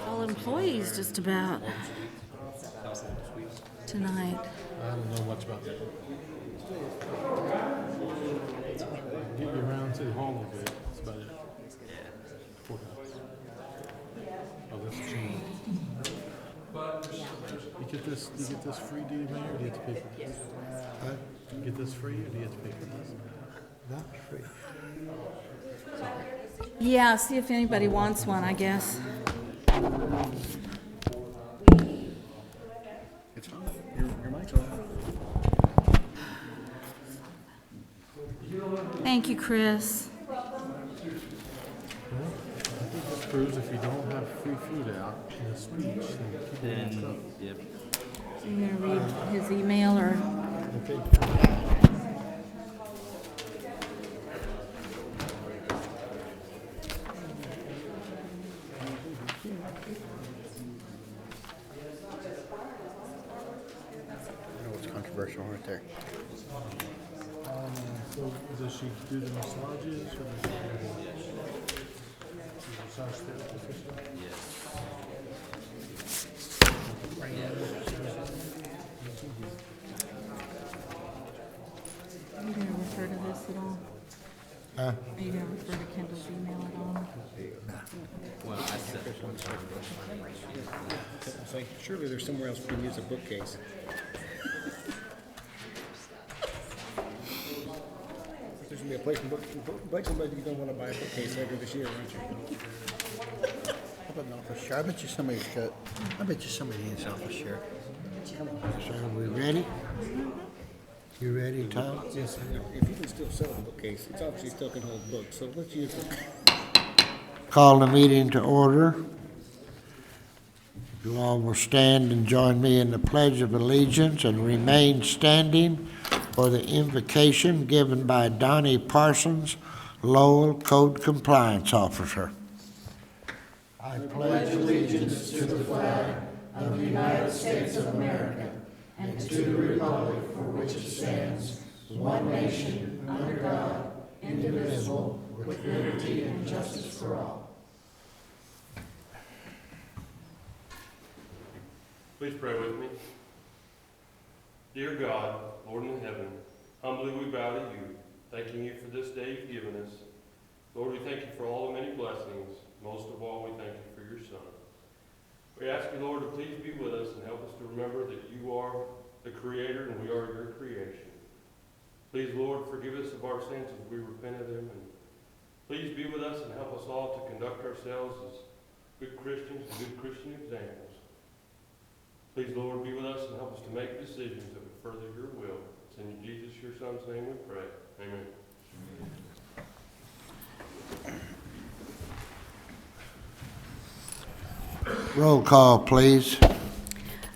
all employees just about tonight. I don't know much about that. Get you around City Hall a little bit. That's about it. Courthouse. Oh, that's the chamber. You get this free, do you, Mayor, or do you have to pay for this? Huh? You get this free, or do you have to pay for this? Not free. Yeah, see if anybody wants one, I guess. It's on. Your mic's on. Thank you, Chris. Well, I think this proves if you don't have free food out in a speech, then people won't come. Yep. So you're gonna read his email or? Okay. I know it's controversial right there. So does she do the massages, or does she do the massage therapist? Are you gonna refer to this at all? Huh? Are you gonna refer to Kendall's email at all? Well, I said, It's like, surely there's somewhere else we can use a bookcase. There's gonna be a place in somebody you're gonna wanna buy a bookcase later this year, aren't you? How about an office chair? I bet you somebody needs an office chair. So are we ready? You ready, Tom? Yes, if you can still sell a bookcase, it's obviously still can hold books, so let's use it. Call the meeting to order. You all will stand and join me in the Pledge of Allegiance and remain standing for the invocation given by Donnie Parsons, Lowell Code Compliance Officer. I pledge allegiance to the flag of the United States of America and to the republic for which it stands, one nation, under God, indivisible, with liberty and justice for all. Please pray with me. Dear God, Lord in heaven, humbly we bow to you, thanking you for this day you've given us. Lord, we thank you for all the many blessings. Most of all, we thank you for your Son. We ask you, Lord, to please be with us and help us to remember that you are the Creator and we are your creation. Please, Lord, forgive us of our sins as we repent of them. And please be with us and help us all to conduct ourselves as good Christians and good Christian examples. Please, Lord, be with us and help us to make decisions that would further your will. It's in Jesus, your Son's name we pray. Amen. Roll call, please.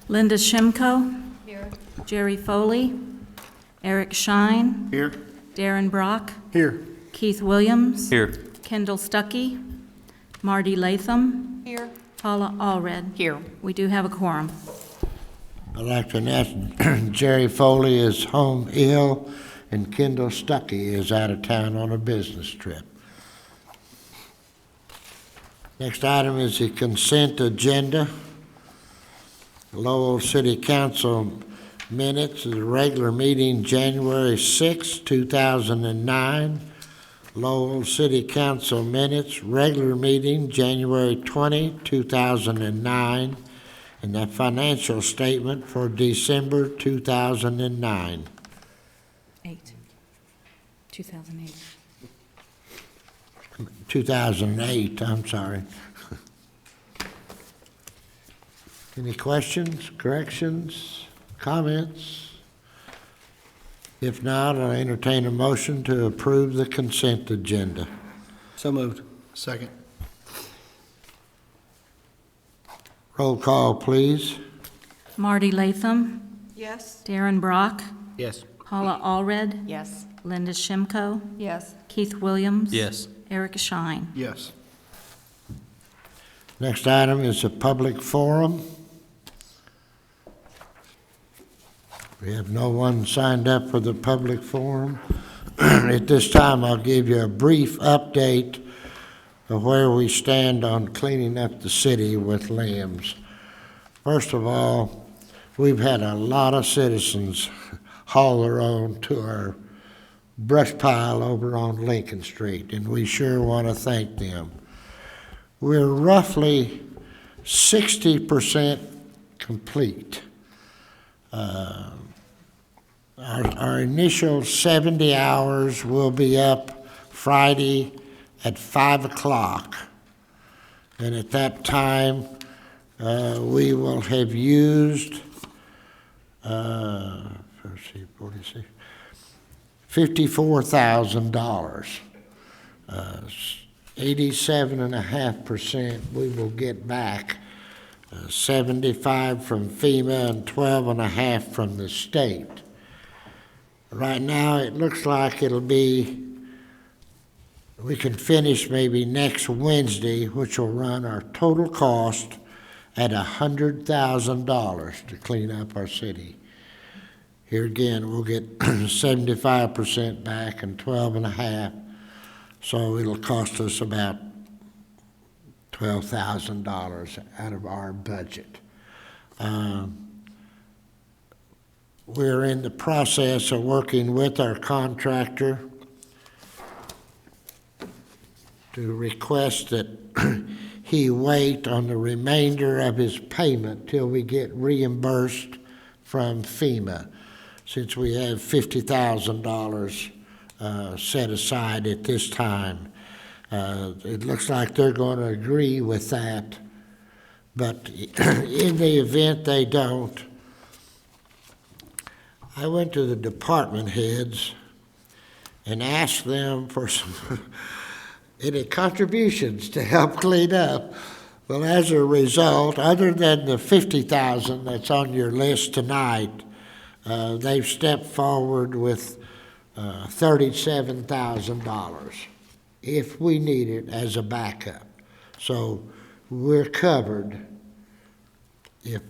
Linda Shimko. Here. Jerry Foley. Eric Shine. Here. Darren Brock. Here. Keith Williams. here. Kendall Stuckey. Marty Latham. Here. Paula Allred. Here. We do have a quorum. I'd like to announce Jerry Foley is home ill and Kendall Stuckey is out of town on a business trip. Next item is the consent agenda. Lowell City Council minutes of the regular meeting January 6, 2009. Lowell City Council minutes, regular meeting January 20, 2009. And the financial statement for December 2009. 2008. 2008, I'm sorry. Any questions, corrections, comments? If not, I'll entertain a motion to approve the consent agenda. So moved. Second. Roll call, please. Marty Latham. Yes. Darren Brock. Yes. Paula Allred. Yes. Linda Shimko. Yes. Keith Williams. Yes. Eric Shine. Yes. Next item is a public forum. We have no one signed up for the public forum. At this time, I'll give you a brief update of where we stand on cleaning up the city with limbs. First of all, we've had a lot of citizens haul their own to our brush pile over on Lincoln Street, and we sure want to thank them. We're roughly 60% complete. Our initial 70 hours will be up Friday at 5 o'clock. And at that time, we will have used, $54,000. 87.5% we will get back. 75 from FEMA and 12.5 from the state. Right now, it looks like we can finish maybe next Wednesday, which will run our total cost at $100,000 to clean up our city. Here again, we'll get 75% back and 12.5, so it'll cost us about $12,000 out of our budget. We're in the process of working with our contractor to request that he wait on the remainder of his payment till we get reimbursed from FEMA, since we have $50,000 set aside at this time. It looks like they're going to agree with that, but in the event they don't, I went to the department heads and asked them for some any contributions to help clean up. Well, as a result, other than the $50,000 that's on your list tonight, they've stepped forward with $37,000 if we need it as a backup. So we're covered if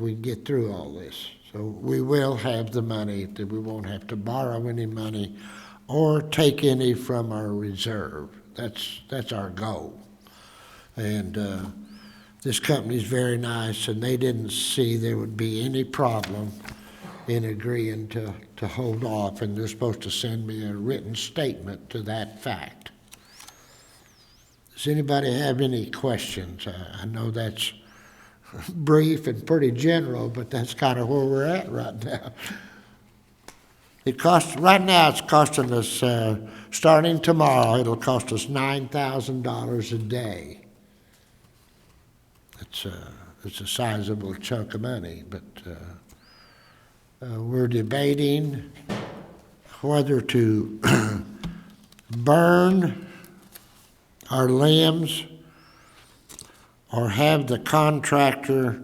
we can get through all this. So we will have the money, that we won't have to borrow any money or take any from our reserve. That's our goal. And this company's very nice, and they didn't see there would be any problem in agreeing to hold off, and they're supposed to send me a written statement to that fact. Does anybody have any questions? I know that's brief and pretty general, but that's kind of where we're at right now. Right now it's costing us, starting tomorrow, it'll cost us $9,000 a day. It's a sizable chunk of money, but we're debating whether to burn our limbs or have the contractor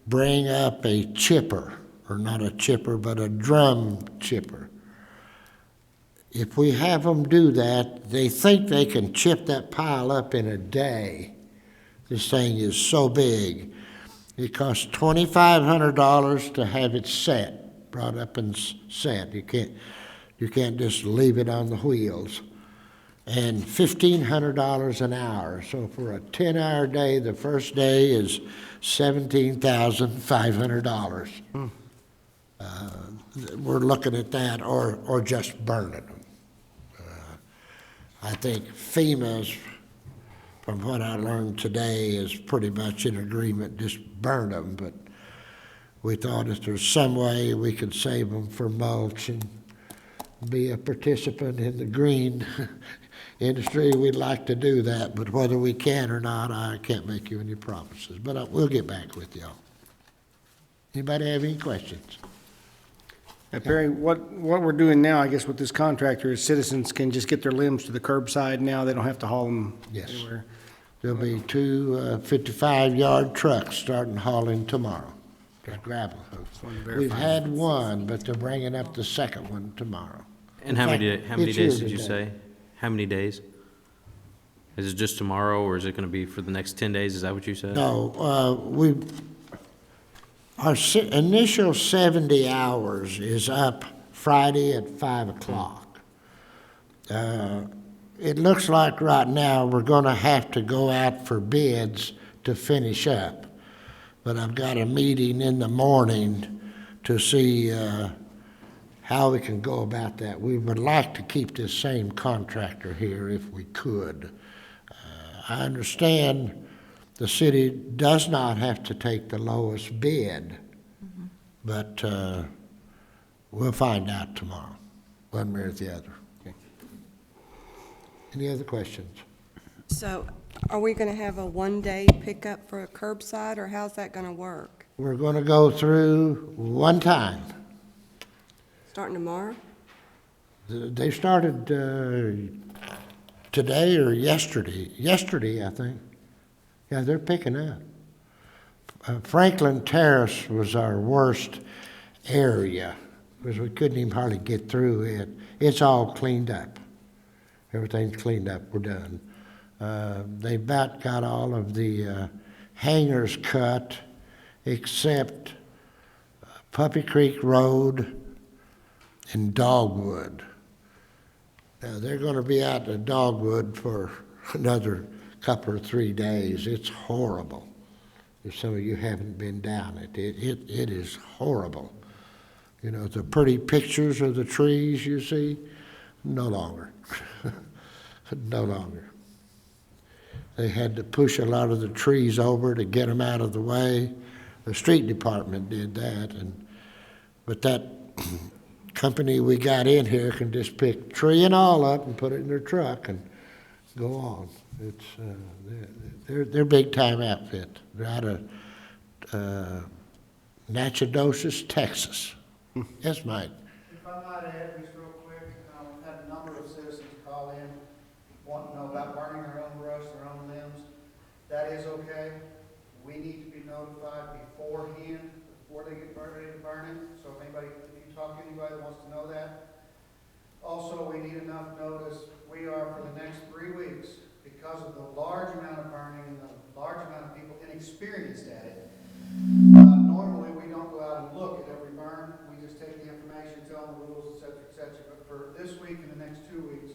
bring up a chipper, or not a chipper, but a drum chipper. If we have them do that, they think they can chip that pile up in a day. This thing is so big. It costs $2,500 to have it set, brought up and set. You can't just leave it on the wheels. And $1,500 an hour. So for a 10-hour day, the first day is $17,500. We're looking at that, or just burning them. I think FEMA's, from what I learned today, is pretty much in agreement, just burn them. But we thought if there's some way we could save them for mulch and be a participant in the green industry, we'd like to do that. But whether we can or not, I can't make you any promises. But we'll get back with y'all. Anybody have any questions? Perry, what we're doing now, I guess, with this contractor is citizens can just get their limbs to the curbside now. They don't have to haul them anywhere. There'll be two 55-yard trucks starting hauling tomorrow. Just gravel hooks. We've had one, but they're bringing up the second one tomorrow. And how many it's days here did you today. say? How many days? Is it just tomorrow, or is it going to be for the next 10 days? Is that what you said? No, our initial 70 hours is up Friday at 5 o'clock. it looks like right now we're gonna have to go out for bids to finish up. But I've got a meeting in the morning to see how we can go about that. We would like to keep this same contractor here if we could. I understand the city does not have to take the lowest bid, but we'll find out tomorrow, one way or the other. Okay. Any other questions? So are we going to have a one-day pickup for a curbside, or how's that going to work? We're going to go through one time. Starting tomorrow? They started today or yesterday. Yesterday, I think. Yeah, they're picking up. Franklin Terrace was our worst area because we couldn't even hardly get through it. It's all cleaned up. Everything's cleaned up. We're done. They about got all of the hangars cut except Puppy Creek Road and Dogwood. Now, they're going to be out in Dogwood for another couple or 3 days. It's horrible. If some of you haven't been down it, it is horrible. You know, the pretty pictures of the trees you see, no longer. No longer. They had to push a lot of the trees over to get them out of the way. The street department did that, but that company we got in here can just pick tree and all up and put it in their truck and go on. It's they're big time outfit. They're out of Natchitoches, Texas. Yes, Mike. If I might add, just real quick, we've had a number of citizens call in wanting to know about burning their own brush, their own limbs. That is okay. We need to be notified beforehand, before they get ready to burn it. So if you talk to anybody that wants to know that. Also, we need enough notice. We are, for the next 3 weeks, because of the large amount of burning and the large amount of people inexperienced at it, normally we don't go out and look at every burn. We just take the information, tell them the rules, et cetera, But for this week and the next 2 weeks,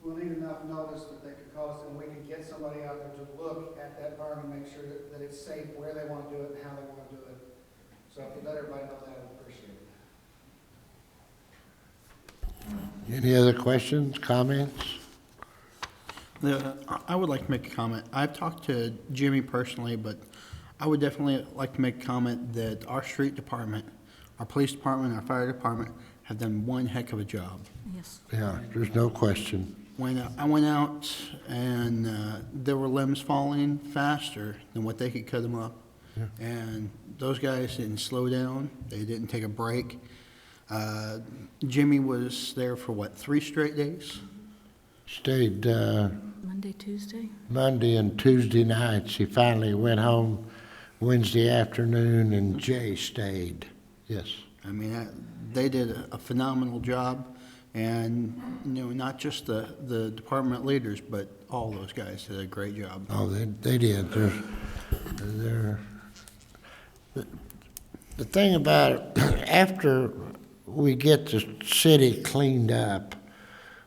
we'll need enough notice that they could call us and we can get somebody out there to look at that burn and make sure that it's safe where they want to do it and how they want to do it. So if you let everybody know that, I'd appreciate it. Any other questions, comments? I would like to make a comment. I've talked to Jimmy personally, but I would definitely like to make a comment that our street department, our police department, our fire department have done one heck of a job. Yes. Yeah, there's no question. When I went out and there were limbs falling faster than what they could cut them up. Yeah. And those guys didn't slow down. They didn't take a break. Jimmy was there for what, 3 straight days? Stayed Monday, Tuesday? Monday and Tuesday nights. He finally went home Wednesday afternoon, and Jay stayed. Yes. I mean, they did a phenomenal job, and, you know, not just the department leaders, but all those guys did a great job. Oh, they did. The thing about it, after we get the city cleaned up,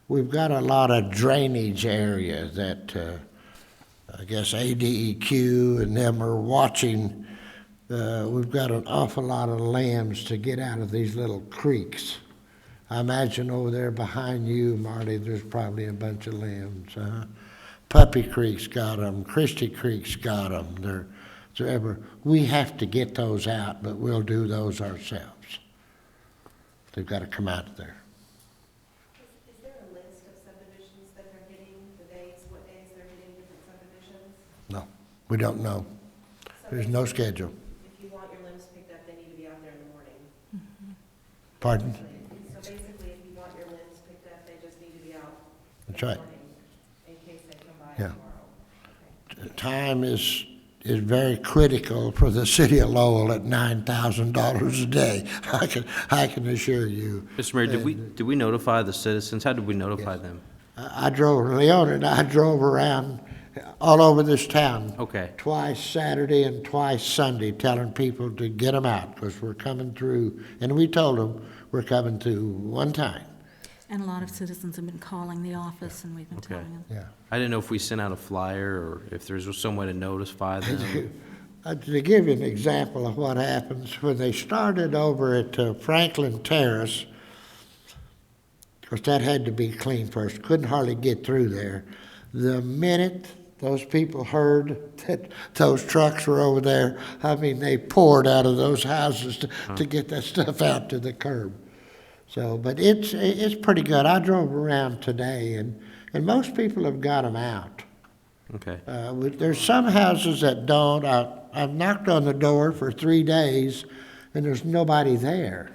we've got a lot of drainage area that I guess ADEQ and them are watching. We've got an awful lot of lambs to get out of these little creeks. I imagine over there behind you, Marty, there's probably a bunch of lambs. Puppy Creek's got them. Christie Creek's got them. We have to get those out, but we'll do those ourselves. They've got to come out of there. Is there a list of subdivisions that they're hitting, the days, what days they're hitting different subdivisions? No, we don't know. There's no schedule. If you want your limbs picked up, they need to be out there in the morning. Pardon? So basically, if you want your limbs picked up, they just need to be out in That's the right. morning in case they come by Yeah. tomorrow. Okay. Time is very critical for the city of Lowell at $9,000 a day. I can assure you. Mr. Mayor, did we notify the citizens? How did we notify them? Leon and I drove around all over this town. Okay. Twice Saturday and twice Sunday, telling people to get them out because we're coming through. And we told them we're coming through one time. And a lot of citizens have been calling the office, and we've been Okay. telling them. Yeah. I didn't know if we sent out a flyer or if there's some way to notify them. To give you an example of what happens, when they started over at Franklin Terrace, of course, that had to be cleaned first, couldn't hardly get through there. The minute those people heard that those trucks were over there, I mean, they poured out of those houses to get that stuff out to the curb. So, but it's pretty good. I drove around today, and most people have got them out. Okay. There's some houses that don't. I've knocked on the door for 3 days, and there's nobody there.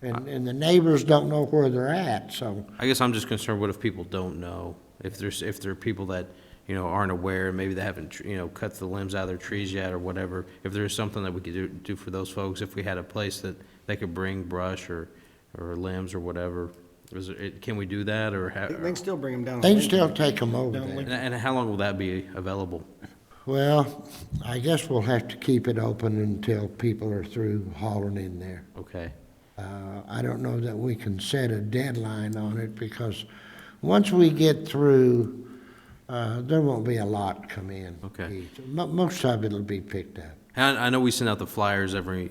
And the neighbors don't know where they're at, so. I guess I'm just concerned, what if people don't know? If there are people that, aren't aware, maybe they haven't, cut the limbs out of their trees yet or whatever. If there's something that we could do for those folks, if we had a place that they could bring brush or limbs or whatever, can we do that or They can still bring them down. They can still take them over Down there. Lincoln. And how long will that be available? Well, I guess we'll have to keep it open until people are through hauling in there. Okay. I don't know that we can set a deadline on it, because once we get through, there won't be a lot come in. Okay. Most of it'll be picked up. And I know we send out the flyers every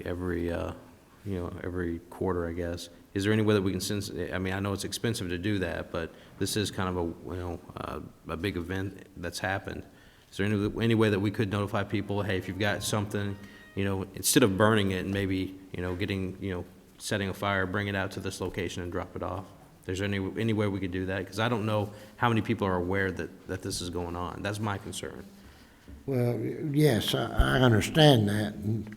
quarter, I guess. Is there any way that we can send, I mean, I know it's expensive to do that, but this is kind of a big event that's happened. Is there any way that we could notify people, hey, if you've got something, instead of burning it and maybe, setting a fire, bring it out to this location and drop it off? Is there any way we could do that? Because I don't know how many people are aware that this is going on. That's my concern. Well, yes, I understand that, and,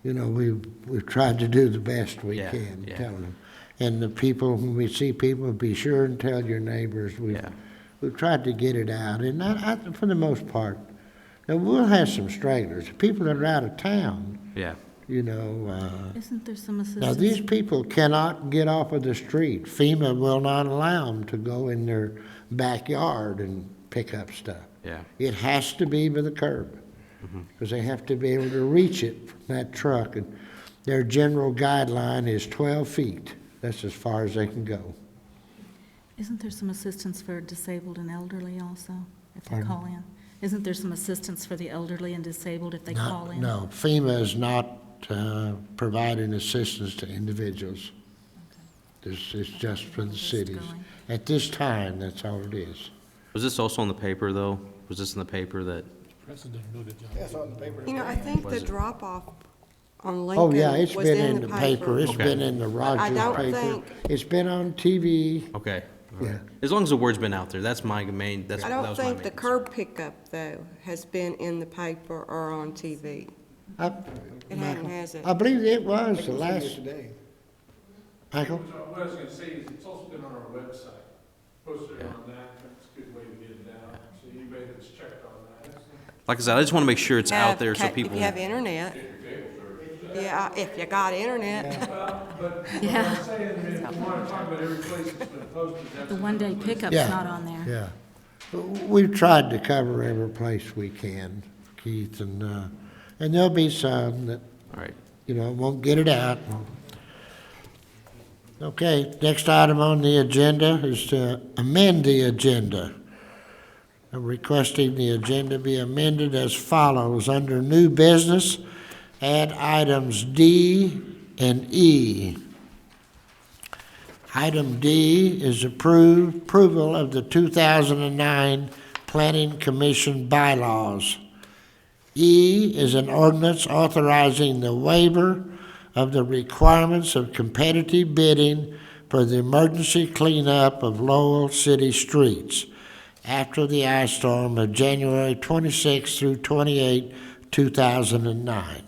we've tried to do the best we Yeah, can, yeah. telling them. And the people, when we see people, be sure and tell your neighbors. Yeah. We've tried to get it out, and for the most part, now we'll have some stragglers, people that are out of town, Yeah. Isn't there some assistance? Now, these people cannot get off of the street. FEMA will not allow them to go in their backyard and pick up stuff. Yeah. It has to be by the curb, because they have to be able to reach it from that truck. And their general guideline is 12 feet. That's as far as they can go. Isn't there some assistance for disabled and elderly also, if they Pardon? call in? Isn't there some assistance for the elderly and disabled if they call in? No, FEMA is not providing assistance to individuals. It's just for the Just cities. going. At this time, that's all it is. Was this also in the paper, though? Was this in the paper that, President noted, John. Yeah, I saw it in the paper. I think Was the it? drop-off on Oh, Lincoln yeah, it's was been in in the paper. It's Okay. been in the Rogers don't paper. think- It's been on TV. okay. all right. Yeah. As long as the word's been out there, that's my main, that I was my don't think main the concern. curb pickup, though, has been in the paper or on TV. It hadn't, has it? I believe it was the It was last, today. Michael? What I was gonna say is, it's also been on our website, posted on that, that's a good way to get it out, so anybody that's checked on that. Like I said, I just want to make sure it's out there so people. If you have internet. Yeah, if you got internet. But Yeah. I'm saying, if you wanna talk about every place that's been posted, that's. The one-day pickup's Yeah. not on there. Yeah. We've tried to cover every place we can, Keith, and there'll be some that, All right. won't get it out. Okay, next item on the agenda is to amend the agenda. I'm requesting the agenda be amended as follows. Under new business, add items D and E. Item D is approval of the 2009 Planning Commission bylaws. E is an ordinance authorizing the waiver of the requirements of competitive bidding for the emergency cleanup of Lowell City streets after the ice storm of January 26 through 28, 2009.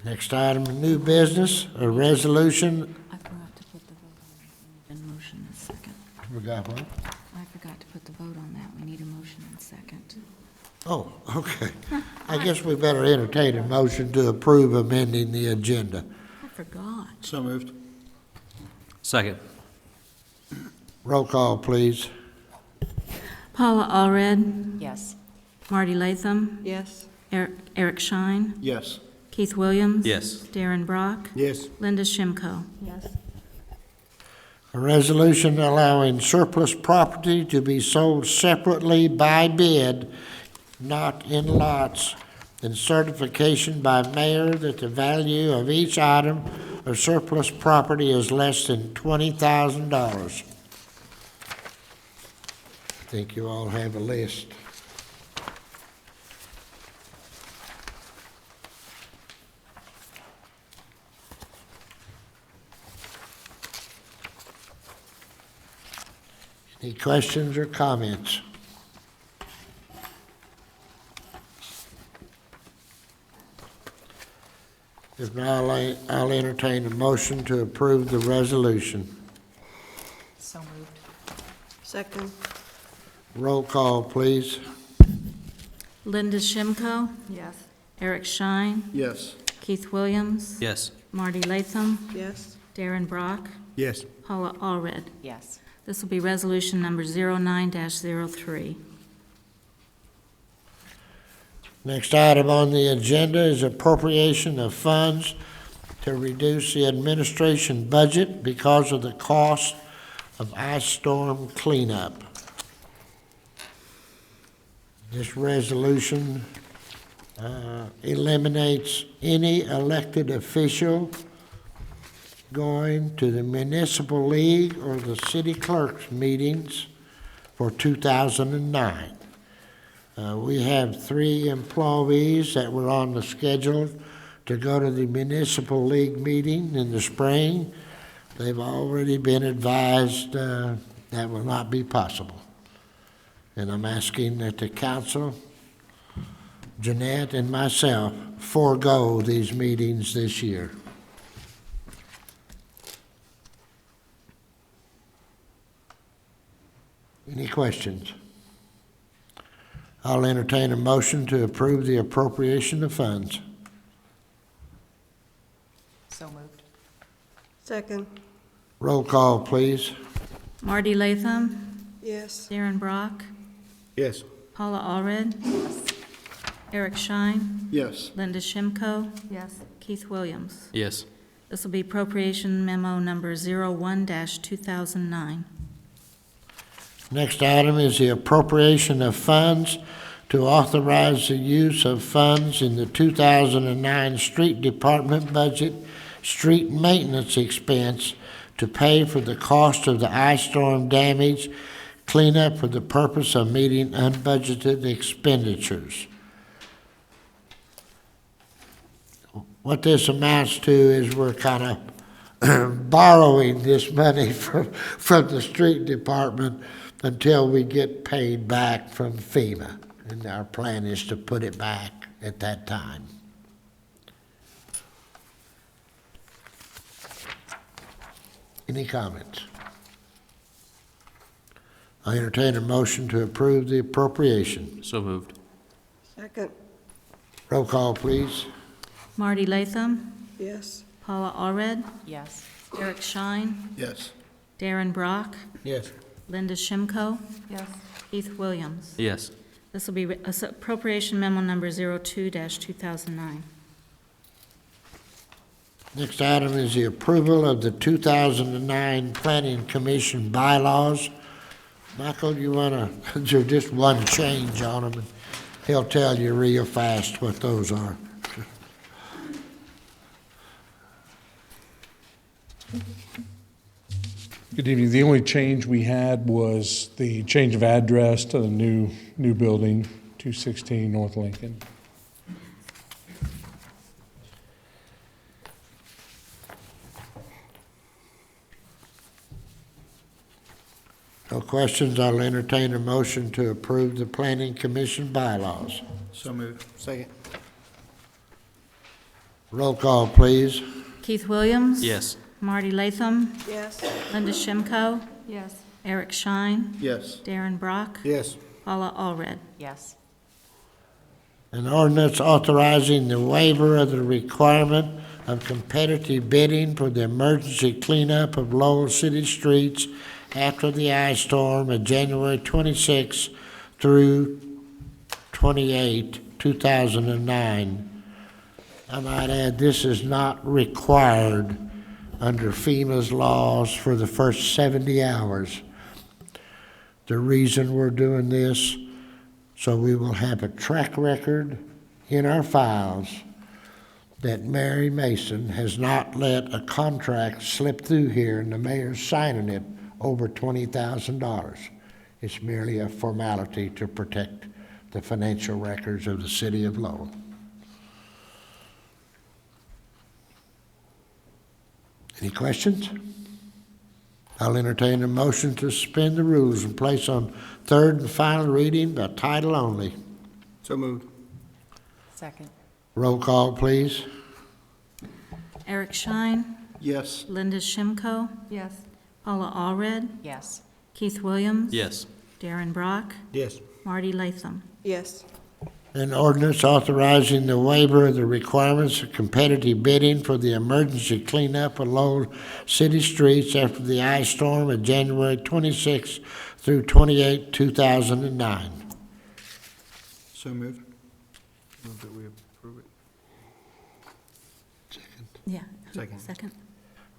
Next item, new business, a resolution. I forgot to put the vote on that. We need a motion in a second. Forgot what? I forgot to put the vote on that. We need a motion in a second. Oh, okay. I guess we better entertain a motion to approve amending the agenda. I forgot. So moved. Second. Roll call, please. Paula Allred, Yes. Marty Latham, Yes. Eric Shine, Yes. Keith Williams. Yes. Darren Brock. Yes. Linda Shimko. Yes. A resolution allowing surplus property to be sold separately by bid, not in lots, and certification by mayor that the value of each item of surplus property is less than $20,000. I think you all have a list. Any questions or comments? If not, I'll entertain a motion to approve the resolution. So moved. Second. Roll call, please. Linda Shimko. Yes. Eric Shine. Yes. Keith Williams. Yes. Marty Latham. Yes. Darren Brock. Yes. Paula Allred. Yes. This will be resolution number 09-03. Next item on the agenda is appropriation of funds to reduce the administration budget because of the cost of ice storm cleanup. This resolution eliminates any elected official going to the municipal league or the city clerk's meetings for 2009. We have 3 employees that were on the schedule to go to the municipal league meeting in the spring. They've already been advised that will not be possible. And I'm asking that the council, Jeanette and myself, forego these meetings this year. Any questions? I'll entertain a motion to approve the appropriation of funds. So moved. Second. Roll call, please. Marty Latham. Yes. Darren Brock. Yes. Paula Allred. Eric Shine. Yes. Linda Shimko. Yes. Keith Williams. Yes. This will be appropriation memo number 01-2009. Next item is the appropriation of funds to authorize the use of funds in the 2009 Street Department budget street maintenance expense to pay for the cost of the ice storm damage cleanup for the purpose of meeting unbudgeted expenditures. What this amounts to is we're kind of borrowing this money from the street department until we get paid back from FEMA. And our plan is to put it back at that time. Any comments? I entertain a motion to approve the appropriation. So moved. Second. Roll call, please. Marty Latham. Yes. Paula Allred. Yes. Eric Shine. Yes. Darren Brock. Yes. Linda Shimko. Yes. Keith Williams. Yes. This will be appropriation memo number 02-2009. Next item is the approval of the 2009 Planning Commission bylaws. Michael, you want to, there's just one change on them, and he'll tell you real fast what those are. Good evening. The only change we had was the change of address to the new building, 216 North Lincoln. No questions, I'll entertain a motion to approve the Planning Commission bylaws. So moved. Second. Roll call, please. Keith Williams. Yes. Marty Latham. Yes. Linda Shimko. Yes. Eric Shine. Yes. Darren Brock. Yes. Paula Allred. Yes. An ordinance authorizing the waiver of the requirement of competitive bidding for the emergency cleanup of Lowell City streets after the ice storm of January 26 through 28, 2009. I might add, this is not required under FEMA's laws for the first 70 hours. The reason we're doing this, so we will have a track record in our files that Mary Mason has not let a contract slip through here and the mayor's signing it over $20,000. It's merely a formality to protect the financial records of the city of Lowell. Any questions? I'll entertain a motion to suspend the rules and place on third and final reading by title only. So moved. Second. Roll call, please. Eric Shine, Yes. Linda Shimko, Yes. Paula Allred, Yes. Keith Williams. Yes. Darren Brock, Yes. Marty Latham. Yes. An ordinance authorizing the waiver of the requirements of competitive bidding for the emergency cleanup of Lowell City streets after the ice storm of January 26 through 28, 2009. So moved. Move that we approve it. Yeah. Second. Second.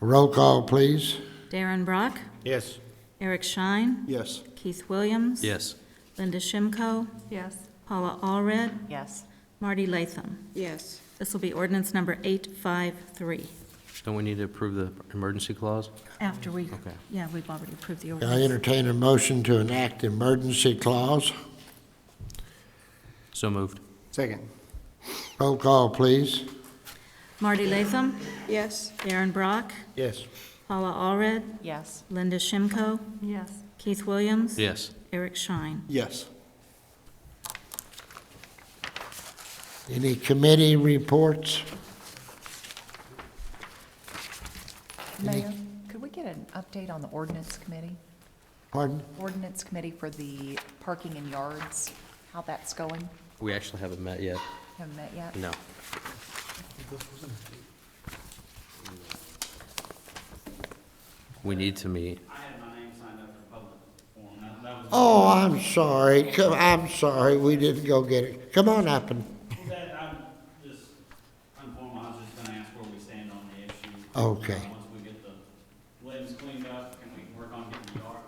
Roll call, please. Darren Brock, Yes. Eric Shine, Yes. Keith Williams. Yes. Linda Shimko, Yes. Paula Allred, Yes. Marty Latham. Yes. This will be ordinance number 853. Don't we need to approve the emergency clause? After we, Okay. yeah, we've already approved the I ordinance. entertain a motion to enact the emergency clause. So moved. Second. Roll call, please. Marty Latham, Yes. Darren Brock, Yes. Paula Allred, Yes. Linda Shimko, Yes. Keith Williams. Yes. Eric Shine. Yes. Any committee reports? Mayor, could we get an update on the ordinance committee? Pardon? Ordinance committee for the parking in yards, how that's going? We actually haven't met yet. Haven't met yet? No. We need to meet. I had my name signed up for public forum. That was. Oh, I'm sorry. I'm sorry. We didn't go get it. Come on up and, That, I'm just, informal, I was just gonna ask where we stand on the issue. okay. Once we get the limbs cleaned up, and we can work on getting the yard,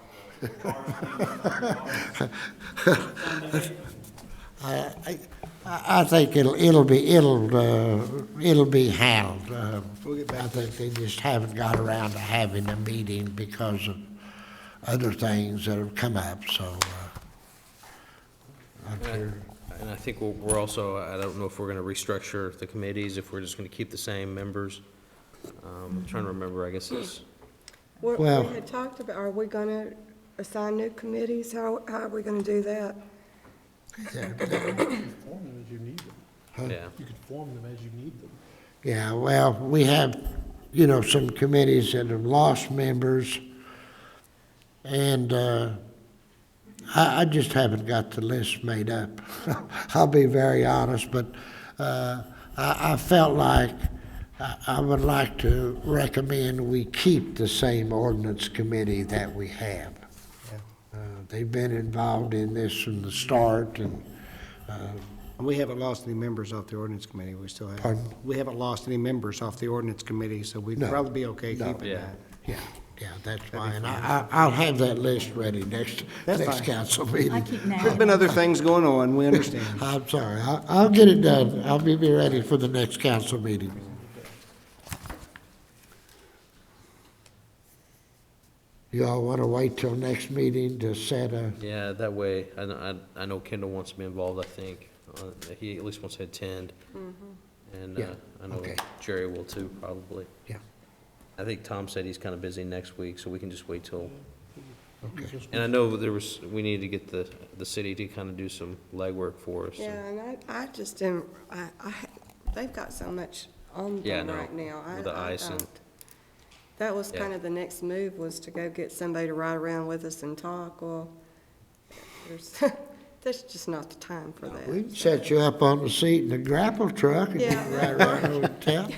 cleaned up, the yards. I think it'll be handled. We'll get back I think they just haven't got around to having a meeting because of other things that have come up, so, I'm sure. And I think we're also, I don't know if we're gonna restructure the committees, if we're just gonna keep the same members. I'm trying to remember, I guess it's, We Well- had talked about, are we gonna assign new committees? How are we gonna do that? Form them as you need them. yeah. You could form them as you need them. Yeah, well, we have, some committees that have lost members, and I just haven't got the list made up. I'll be very honest, but I felt like I would like to recommend we keep the same ordinance committee that we have. They've been involved in this from the start, and We haven't lost any members off the ordinance committee. We still have. Pardon? We haven't lost any members off the ordinance committee, so we'd No. probably be okay No. keeping Yeah. that. yeah, that's fine. I'll have that list ready next That's fine. council meeting. I keep There's nagging. been other things going on, we understand. I'm sorry. I'll get it done. I'll be ready for the next council meeting. You all want to wait till next meeting to set a, Yeah, that way, I know Kendall wants to be involved, I think. He at least wants to attend. And Yeah, I know okay. Jerry will too, probably. yeah, I think Tom said he's kind of busy next week, so we can just wait till, okay. and I know we need to get the city to kind of do some legwork for us. Yeah, and I just didn't, they've got so much on Yeah, I them know, right now. with the I ice and- don't. That was Yeah. kind of the next move, was to go get somebody to ride around with us and talk. Well, that's just not the time for that. We can set you up on the seat in the grapple truck and you Yeah. can ride around over town.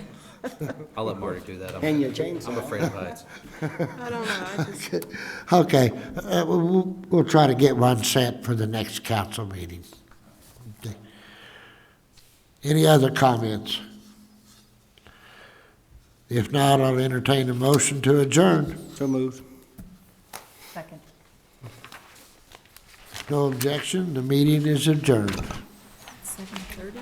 I'll let Marty do that. Hang your chainsaw. I'm afraid of heights. I don't know, I just, Okay, we'll try to get one set for the next council meeting. Okay. Any other comments? If not, I'll entertain a motion to adjourn. So moved. Second. No objection, the meeting is adjourned. 7:30?